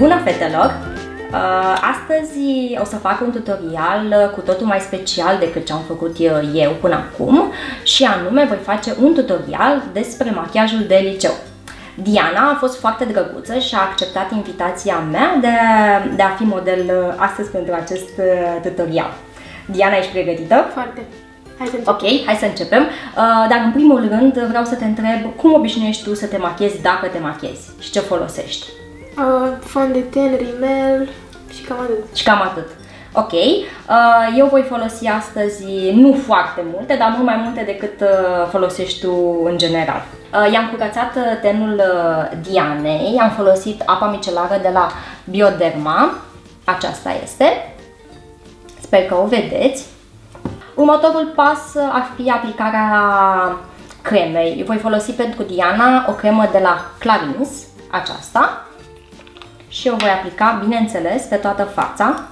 Bună, fetelor! Astăzi o să fac un tutorial cu totul mai special decât ce am făcut eu până acum și anume voi face un tutorial despre machiajul de liceu. Diana a fost foarte drăguță și a acceptat invitația mea de a fi model astăzi pentru acest tutorial. Diana, ești pregătită? Foarte. Hai să începem. Ok, hai să începem. Dar în primul rând vreau să te întreb cum obișnuiești tu să te machiezi dacă te machiezi și ce folosești? Fond de ten, rimel și cam atât. Și cam atât. Ok, eu voi folosi astăzi nu foarte multe, dar mult mai multe decât folosești tu în general. I-am curățat tenul Dianei, am folosit apa micelară de la Bioderma, aceasta este, sper că o vedeți. Următorul pas ar fi aplicarea cremei. Voi folosi pentru Diana o cremă de la Clarins, aceasta, și o voi aplica, bineînțeles, pe toată fața.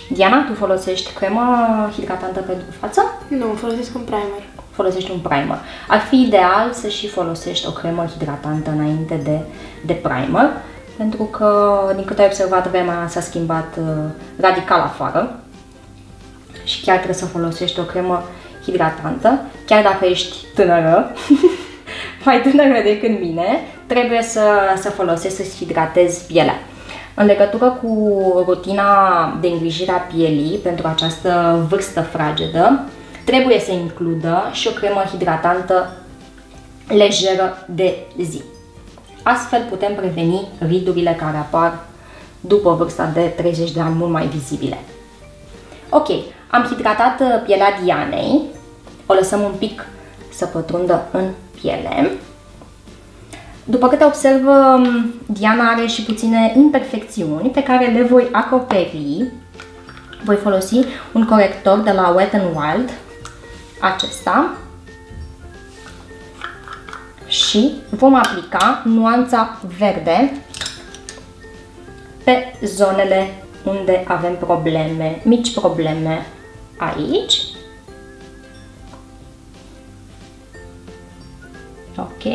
Diana, tu folosești cremă hidratantă pentru față? Nu, folosesc un primer. Folosești un primer. Ar fi ideal să și folosești o cremă hidratantă înainte de primer, pentru că, din câte ai observat, vremea s-a schimbat radical afară și chiar trebuie să folosești o cremă hidratantă, chiar dacă ești tânără, mai tânără decât mine, trebuie să folosești, să-ți hidratezi pielea. În legătură cu rutina de îngrijire a pielii pentru această vârstă fragedă, trebuie să includă și o cremă hidratantă lejeră de zi. Astfel putem preveni ridurile care apar după vârsta de 30 de ani mult mai vizibile. Ok, am hidratat pielea Dianei, o lăsăm un pic să pătrundă în piele. După câte observ, Diana are și puține imperfecțiuni pe care le voi acoperi. Voi folosi un corector de la Wet n Wild, acesta, și vom aplica nuanța verde pe zonele unde avem probleme, mici probleme aici. Ok.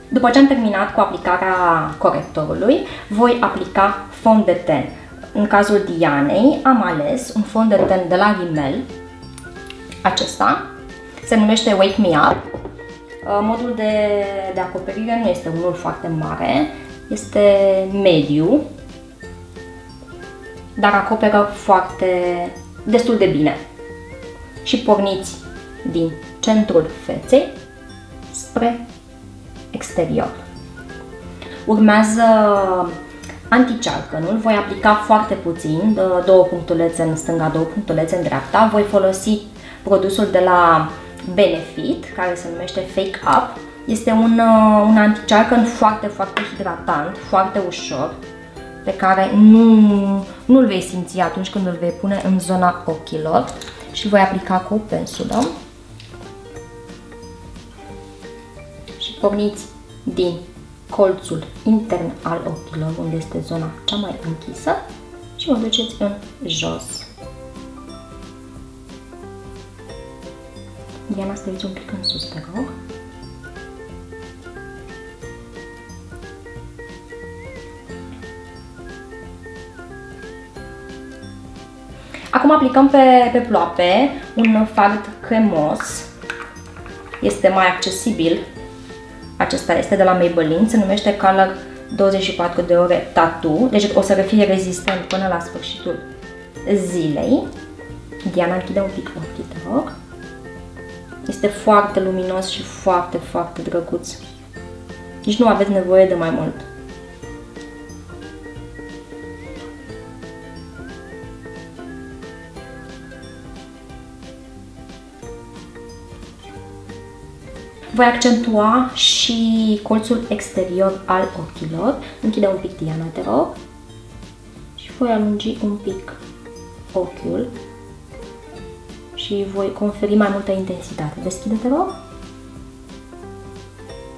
După ce am terminat cu aplicarea corectorului, voi aplica fond de ten. În cazul Dianei am ales un fond de ten de la Rimmel, acesta, se numește Wake Me Up. Modul de acoperire nu este unul foarte mare, este mediu, dar acoperă destul de bine. Și porniți din centrul feței spre exterior. Urmează anti-cearcănul, voi aplica foarte puțin, două punctulețe în stânga, două punctulețe în dreapta. Voi folosi produsul de la Benefit, care se numește Fake Up. Este un anti-cearcăn foarte hidratant, foarte ușor, pe care nu-l vei simți atunci când îl vei pune în zona ochilor, și voi aplica cu o pensulă. Și porniți din colțul intern al ochilor, unde este zona cea mai închisă, și mă duceți în jos. Diana, stăviți un pic în sus, te rog. Acum aplicăm pe ploape un fard cremos. Este mai accesibil. Acesta este de la Maybelline, se numește Color 24 de ore Tattoo, deci o să fie rezistent până la sfârșitul zilei. Diana, închide un pic ochii, te rog. Este foarte luminos și foarte drăguț. Nici nu aveți nevoie de mai mult. Voi accentua și colțul exterior al ochilor. Închide un pic, Diana, te rog. Și voi alungi un pic ochiul și voi conferi mai multă intensitate. Deschide, te rog.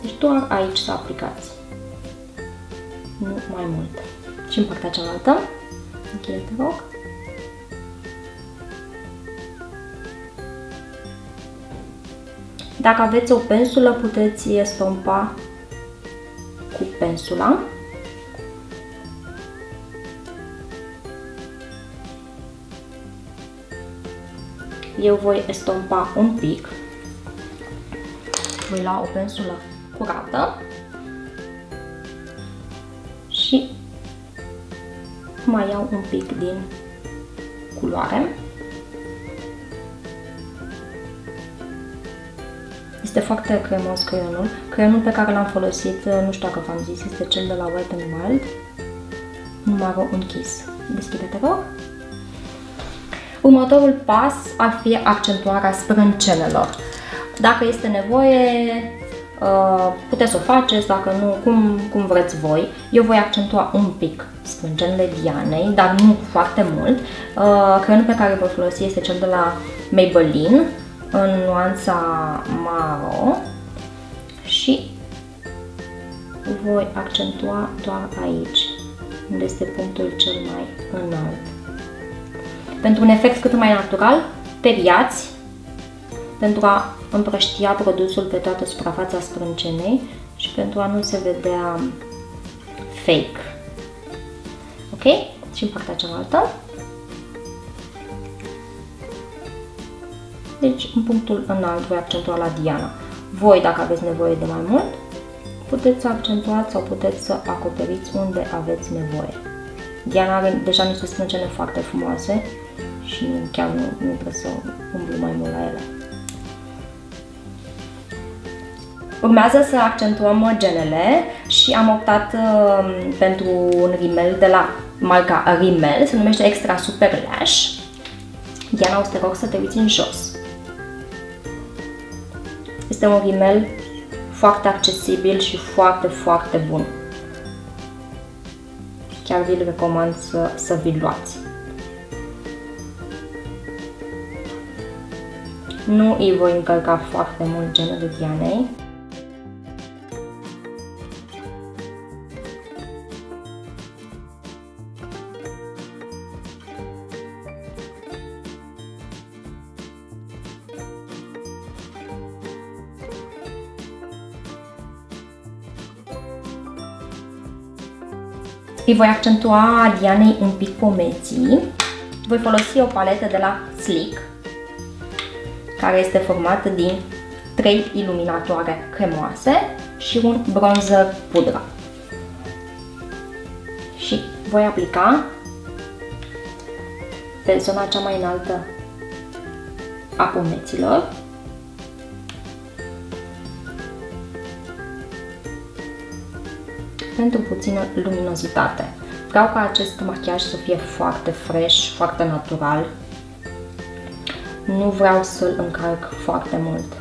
Deci doar aici să aplicați nu mai mult. Și în partea cealaltă, încheie, te rog. Dacă aveți o pensulă, puteți estompa cu pensula. Eu voi estompa un pic. Voi lua o pensulă curată și mai iau un pic din culoare. Este foarte cremos creionul. Creionul pe care l-am folosit, nu știu dacă v-am zis, este cel de la Wet n Wild, numărul închis. Deschide-te, rog. Următorul pas ar fi accentuarea sprâncenelor. Dacă este nevoie, puteți să o faceți, dacă nu, cum vreți voi. Eu voi accentua un pic sprâncenele Dianei, dar nu foarte mult. Creionul pe care voi folosi este cel de la Maybelline, în nuanța Maro, și voi accentua doar aici, unde este punctul cel mai înalt. Pentru un efect cât mai natural, teriați pentru a împrăștia produsul pe toată suprafața sprâncenei și pentru a nu se vedea fake. Ok? Și în partea cealaltă. Deci, în punctul înalt voi accentua la Diana. Voi, dacă aveți nevoie de mai mult, puteți să accentuați sau puteți să acoperiți unde aveți nevoie. Diana are deja niște sprâncene foarte frumoase și chiar nu trebuie să umblu mai mult la ele. Urmează să accentuăm genele și am optat pentru un rimel de la marca Rimmel, se numește Extra Super Lash. Diana, o să te rog să te uiți în jos. Este un rimel foarte accesibil și foarte, foarte bun. Chiar vi-l recomand să vi-l luați. Nu îi voi încărca foarte mult genele Dianei. Îi voi accentua Dianei un pic pomeții. Voi folosi o paletă de la Sleek, care este formată din 3 iluminatoare cremoase și un bronzer pudră. Și voi aplica pe zona cea mai înaltă a pomeților. Pentru puțină luminozitate. Vreau ca acest machiaj să fie foarte fresh, foarte natural. Nu vreau să-l încarc foarte mult.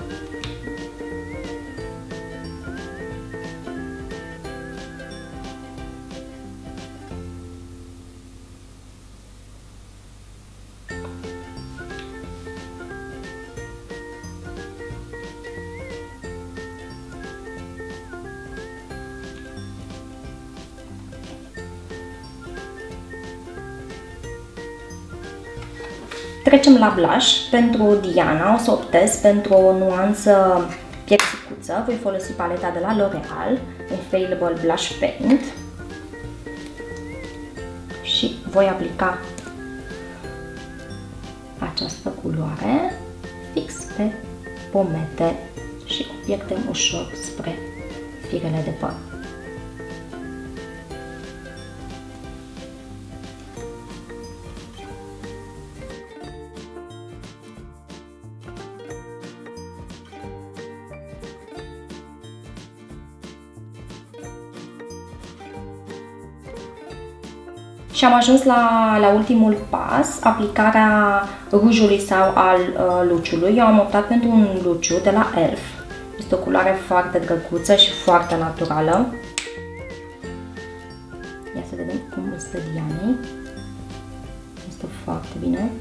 Trecem la blush. Pentru Diana o să optez pentru o nuanță piersicuță. Voi folosi paleta de la L'Oreal, Infallible Blush Paint, și voi aplica această culoare fix pe pomete și obiectăm ușor spre firele de păr. Și am ajuns la ultimul pas, aplicarea rujului sau al luciului. Eu am optat pentru un luciu de la Elf. Este o culoare foarte drăguță și foarte naturală. Ia să vedem cum este Dianei. Este foarte bine.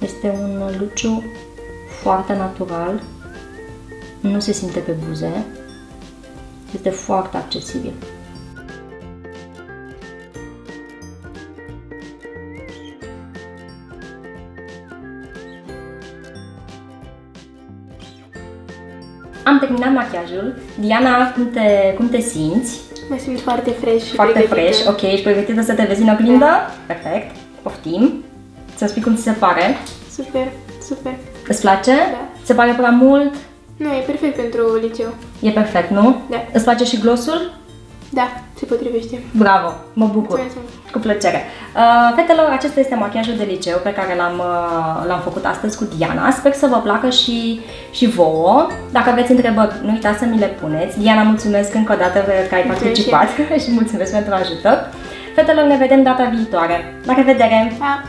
Este un luciu foarte natural. Nu se simte pe buze. Este foarte accesibil. Am terminat machiajul. Diana, cum te simți? Mă simt foarte fresh și Foarte pregătită. fresh, ok, ești pregătită să te vezi în oglindă? Da. Perfect, poftim. Să-mi spui cum ți se pare. Super, super. Îți place? Da. Se pare prea mult? Nu, e perfect pentru liceu. E perfect, nu? Da. Îți place și glossul? Da, se potrivește. Bravo, mă bucur. Mulțumesc. Cu plăcere. Fetelor, acesta este machiajul de liceu pe care l-am făcut astăzi cu Diana. Sper să vă placă și vouă. Dacă aveți întrebări, nu uitați să mi le puneți. Diana, mulțumesc încă o dată că ai participat și mulțumesc pentru ajutor. Fetelor, ne vedem data viitoare. La revedere! Pa!